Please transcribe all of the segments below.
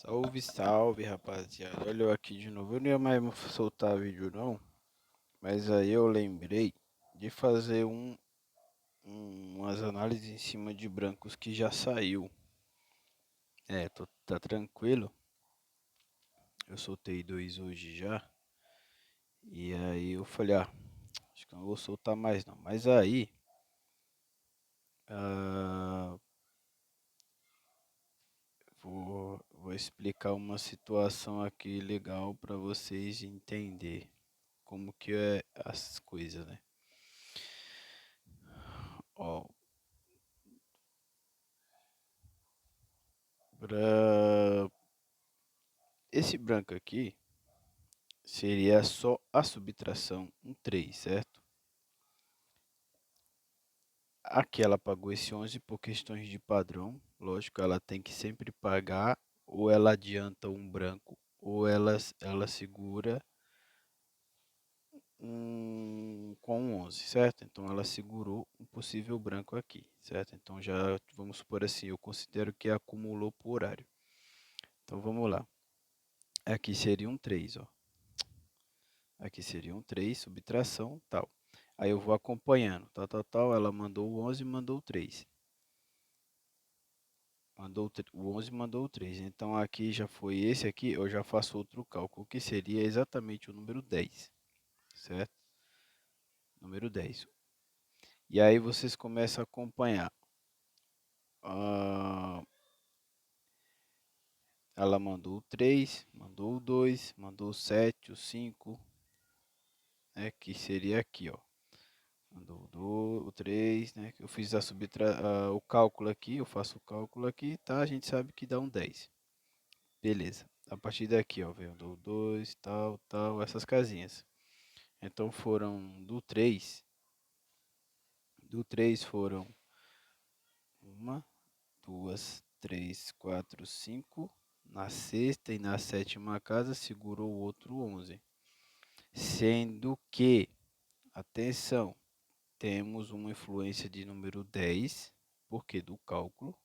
Salve, salve, rapaziada. Olha eu aqui de novo. Eu não ia mais soltar vídeo não, mas aí eu lembrei de fazer umas análises em cima de brancos que já saiu. Tá tranquilo. Eu soltei dois hoje já. E aí eu falei, acho que eu não vou soltar mais não. Mas aí, ah, vou explicar uma situação aqui legal para vocês entender como que é as coisas, né? Ó, pra esse branco aqui seria só a subtração, um 3, certo? Aqui ela pagou esse 11 por questões de padrão. Lógico, ela tem que sempre pagar, ou ela adianta um branco, ou ela segura com um 11, certo? Então ela segurou um possível branco aqui, certo? Então já vamos supor assim, eu considero que acumulou por horário. Então vamos lá. Aqui seria um 3, ó. Aqui seria um 3, subtração, tal. Aí eu vou acompanhando, tal, tal, tal. Ela mandou o 11 e mandou o 3. O 11 mandou o 3. Então aqui já foi esse aqui, eu já faço outro cálculo, que seria exatamente o número 10, certo? Número 10. E aí vocês começam a acompanhar. Ah, ela mandou o 3, mandou o 2, mandou o 7, o 5, né, que seria aqui, ó. Mandou o 3, né? Eu fiz o cálculo aqui, eu faço o cálculo aqui, tá? A gente sabe que dá um 10. Beleza. A partir daqui, ó, veio do 2, tal, tal, essas casinhas. Então foram do três foram uma, duas, três, quatro, cinco. Na sexta e na sétima casa segurou o outro 11. Sendo que, atenção, temos uma influência de número 10, porque do cálculo.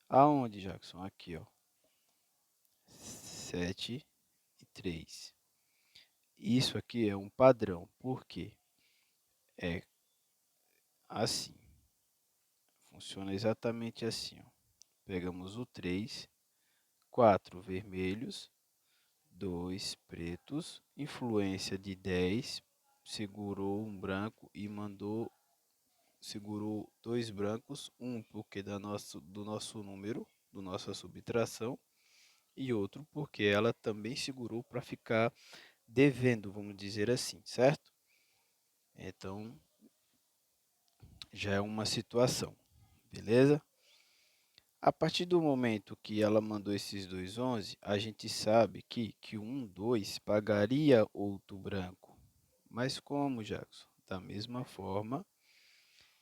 Aonde, Jackson? Aqui, ó. 7 e 3. Isso aqui é um padrão, porque é assim. Funciona exatamente assim, ó. Pegamos o 3, 4 vermelhos, 2 pretos, influência de 10, segurou um branco e segurou dois brancos, um porque do nosso número, do nossa subtração, e outro porque ela também segurou para ficar devendo, vamos dizer assim, certo? Então, já é uma situação, beleza? A partir do momento que ela mandou esses dois 11, a gente sabe que um 2 pagaria outro branco. Mas como, Jackson? Da mesma forma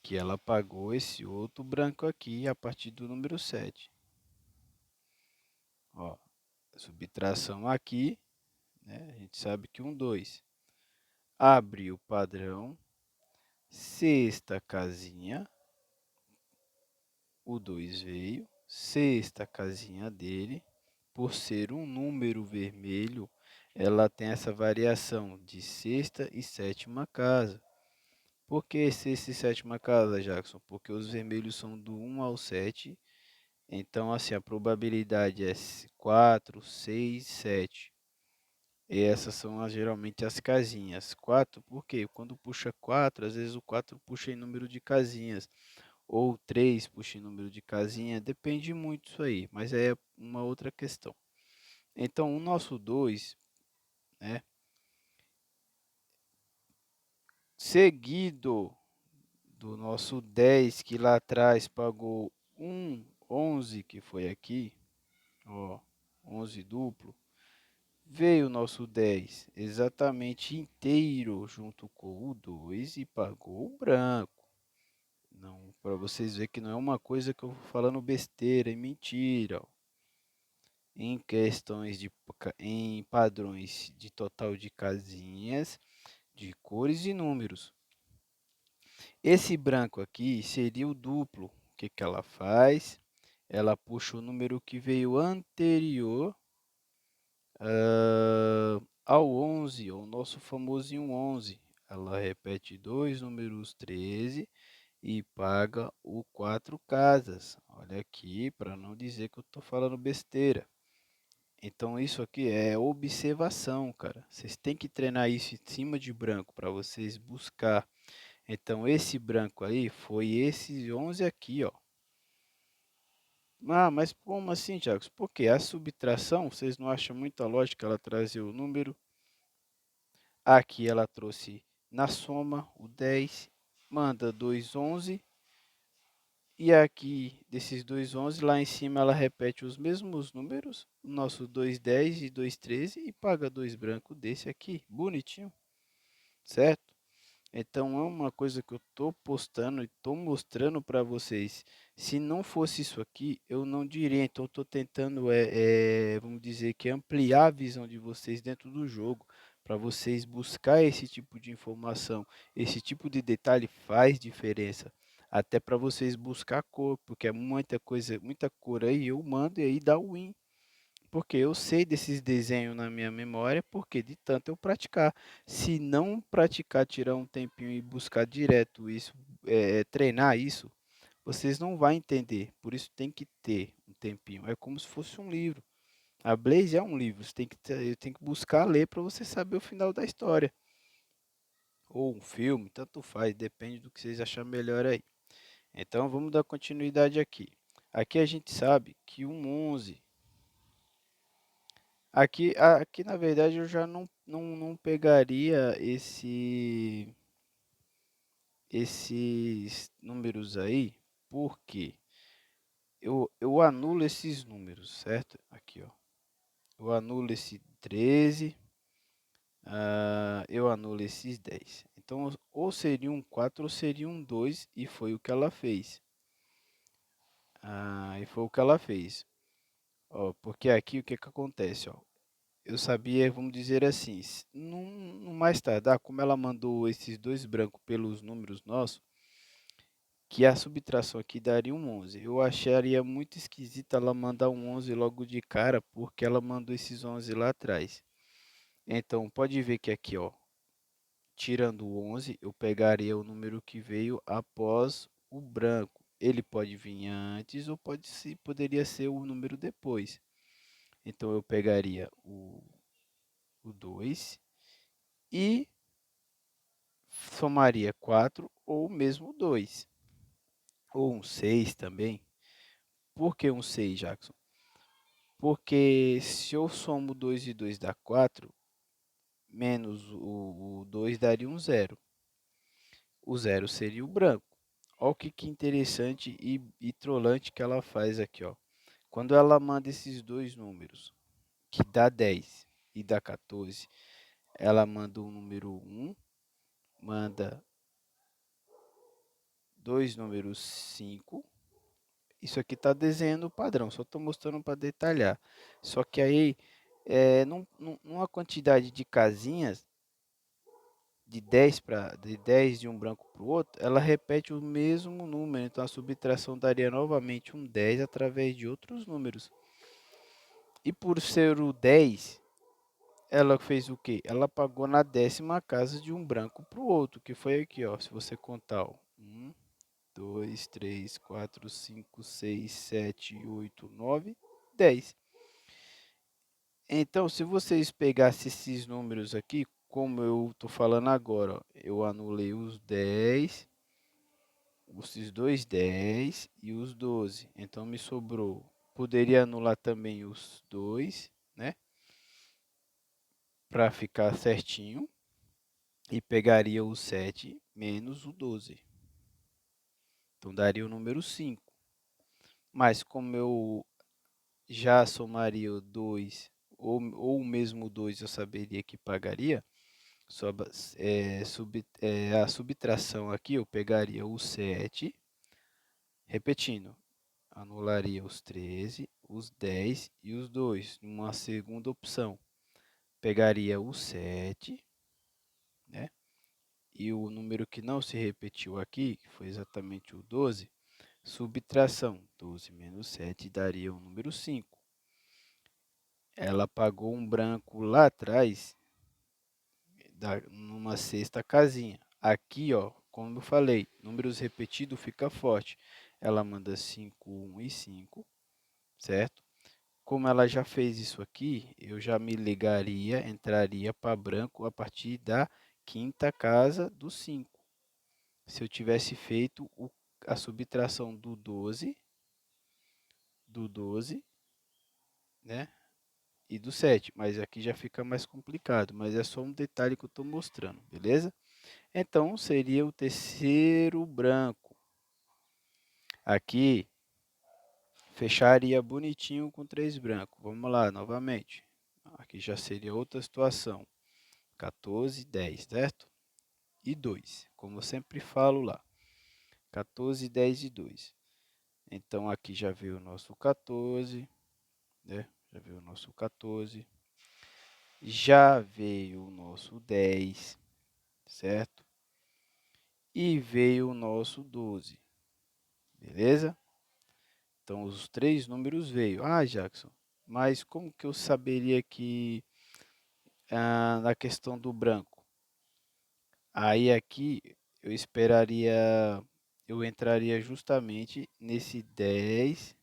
que ela pagou esse outro branco aqui a partir do número 7. Ó, subtração aqui, né? A gente sabe que um 2 abre o padrão, sexta casinha, o 2 veio, sexta casinha dele, por ser um número vermelho, ela tem essa variação de sexta e sétima casa. Por que sexta e sétima casa, Jackson? Porque os vermelhos são do 1 ao 7, então assim a probabilidade é 4, 6, 7. E essas são geralmente as casinhas. 4, por quê? Quando puxa 4, às vezes o 4 puxa em número de casinhas. Ou 3 puxa em número de casinha. Depende muito disso aí, mas é uma outra questão. Então, o nosso 2, né, seguido do nosso 10, que lá atrás pagou 11, que foi aqui, ó, 11 duplo, veio o nosso 10 exatamente inteiro junto com o 2 e pagou o branco. Não, para vocês verem que não é uma coisa que eu vou falando besteira e mentira. Ó. Em questões em padrões de total de casinhas, de cores e números. Esse branco aqui seria o duplo. O que ela faz? Ela puxa o número que veio anterior Ao 11, o nosso famosinho 11, ela repete dois números 13 e paga o 4 casas. Olha aqui, para não dizer que eu estou falando besteira. Então isso aqui é observação, cara. Vocês têm que treinar isso em cima de branco para vocês buscar. Então esse branco aí foi esse 11 aqui, ó. Ah, mas como assim, Thiago? Porque a subtração, vocês não acham muita lógica ela trazer o número? Aqui ela trouxe na soma o 10, manda 2, 11. E aqui, desses dois 11, lá em cima ela repete os mesmos números, o nosso 2,10 e 2,13, e paga dois branco desse aqui, bonitinho, certo? Então é uma coisa que eu estou postando e estou mostrando para vocês. Se não fosse isso aqui, eu não diria. Então estou tentando, vamos dizer que ampliar a visão de vocês dentro do jogo, para vocês buscar esse tipo de informação. Esse tipo de detalhe faz diferença. Até para vocês buscar cor, porque é muita coisa, muita cor aí, eu mando e aí dá o win. Porque eu sei desses desenhos na minha memória, porque de tanto eu praticar. Se não praticar, tirar um tempinho e buscar direto isso, treinar isso, vocês não vão entender. Por isso tem que ter um tempinho. É como se fosse um livro. A Blaze é um livro. Você tem que buscar ler para você saber o final da história. Ou um filme, tanto faz, depende do que vocês acharem melhor aí. Então vamos dar continuidade aqui. Aqui a gente sabe que um 11. Aqui na verdade eu já não pegaria esses números aí, porque eu anulo esses números, certo? Aqui, ó. Eu anulo esse 13, eu anulo esses 10. Então, ou seria um 4 ou seria um 2, e foi o que ela fez. E foi o que ela fez. Ó, porque aqui o que que acontece, ó? Eu sabia, vamos dizer assim, no mais tardar, como ela mandou esses dois brancos pelos números nossos, que a subtração aqui daria um 11. Eu acharia muito esquisito ela mandar um 11 logo de cara, porque ela mandou esses 11 lá atrás. Então, pode ver que aqui, ó, tirando o 11, eu pegaria o número que veio após o branco. Ele pode vir antes ou poderia ser o número depois. Então, eu pegaria o 2 e somaria 4 ou mesmo 2. Ou um 6 também. Por que um 6, Jackson? Porque se eu somo 2 e 2 dá 4, menos o 2 daria um zero. O zero seria o branco. Olha o que interessante e trolante que ela faz aqui, ó. Quando ela manda esses dois números, que dá 10 e dá 14, ela manda o número 1, manda dois números 5. Isso aqui está desenhando o padrão, só estou mostrando para detalhar. Só que aí, numa quantidade de casinhas, de 10 de um branco para o outro, ela repete o mesmo número. Então a subtração daria novamente um 10 através de outros números. E por ser o 10, ela fez o quê? Ela pagou na 10ª casa de um branco para o outro, que foi aqui, ó. Se você contar, ó, 1, 2, 3, 4, 5, 6, 7, 8, 9, 10. Então, se vocês pegassem esses números aqui, como eu estou falando agora, ó, eu anulei os 10, esses dois 10 e os 12. Então, me sobrou. Poderia anular também os 2, né? Para ficar certinho. E pegaria o 7 menos o 12. Então, daria o número 5. Mas como eu já somaria o 2, ou mesmo o 2 eu saberia que pagaria, a subtração aqui eu pegaria o 7, repetindo, anularia os 13, os 10 e os 2, numa segunda opção. Pegaria o 7, né? E o número que não se repetiu aqui, que foi exatamente o 12, subtração, 12 menos 7 daria o número 5. ela pagou um branco lá atrás, numa sexta casinha. Aqui, ó, como eu falei, números repetidos fica forte. Ela manda 5, 1 e 5, certo? Como ela já fez isso aqui, eu já me ligaria, entraria para branco a partir da quinta casa do 5. Se eu tivesse feito a subtração do 12, né? E do 7, mas aqui já fica mais complicado, mas é só um detalhe que eu estou mostrando, beleza? Então, seria o terceiro branco. Aqui, fecharia bonitinho com 3 brancos. Vamos lá, novamente. Aqui já seria outra situação. 14, 10, certo? E 2, como eu sempre falo lá. 14, 10 e 2. Então, aqui já veio o nosso 14, né? Já veio o nosso 14. Já veio o nosso 10, certo? E veio o nosso 12, beleza? Então, os 3 números veio. Ah, Jackson, mas como que eu saberia que na questão do branco? Aí aqui eu esperaria, eu entraria justamente nesse 10,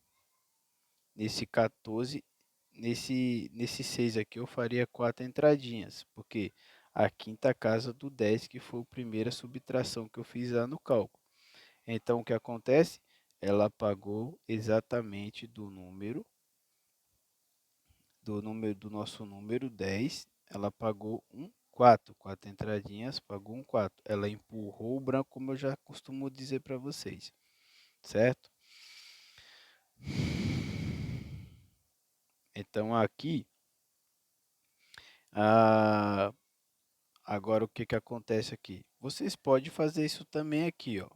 nesse 14, nesse 6 aqui eu faria 4 entradinhas, porque a quinta casa do 10 que foi a primeira subtração que eu fiz lá no cálculo. Então, o que acontece? Ela pagou exatamente do nosso número 10, ela pagou um 4, 4 entradinhas, pagou um 4. Ela empurrou o branco, como eu já costumo dizer para vocês, certo? Então, aqui, ah, agora o que que acontece aqui? Vocês podem fazer isso também aqui, ó.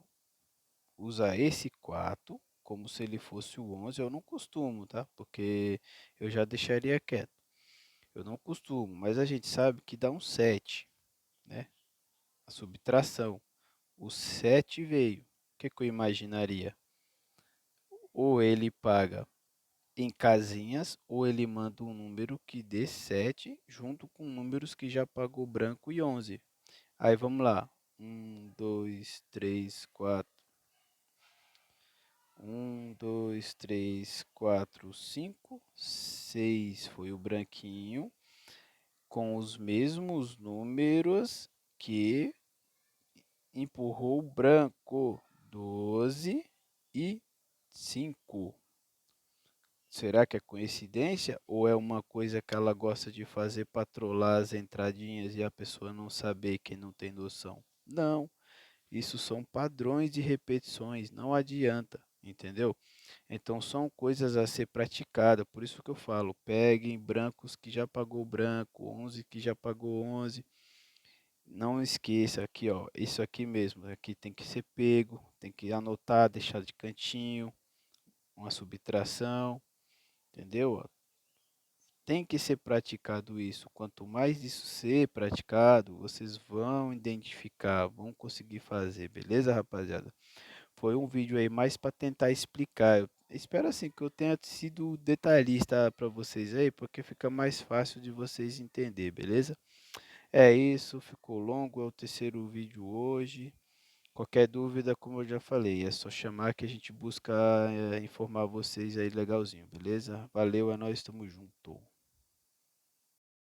Usar esse 4 como se ele fosse o 11. Eu não costumo, tá? Porque eu já deixaria quieto. Eu não costumo, mas a gente sabe que dá um 7, né? A subtração. O 7 veio. O que que eu imaginaria? Ou ele paga em casinhas, ou ele manda um número que dê 7 junto com números que já pagou branco e 11. Aí vamos lá. 1, 2, 3, 4. 1, 2, 3, 4, 5. 6 foi o branquinho, com os mesmos números que empurrou o branco. 12 e 5. Será que é coincidência ou é uma coisa que ela gosta de fazer para trollar as entradinhas e a pessoa não saber, quem não tem noção? Não, isso são padrões de repetições, não adianta, entendeu? Então são coisas a ser praticadas, por isso que eu falo, peguem brancos que já pagou branco, 11 que já pagou 11. Não esqueça aqui, ó, isso aqui mesmo, aqui tem que ser pego, tem que anotar, deixar de cantinho, uma subtração, entendeu? Tem que ser praticado isso. Quanto mais isso ser praticado, vocês vão identificar, vão conseguir fazer, beleza, rapaziada? Foi um vídeo aí mais para tentar explicar. Eu espero assim que eu tenha sido detalhista para vocês aí, porque fica mais fácil de vocês entender, beleza? É isso, ficou longo, é o terceiro vídeo hoje. Qualquer dúvida, como eu já falei, é só chamar que a gente busca informar vocês aí legalzinho, beleza? Valeu, é nóis, tamo junto.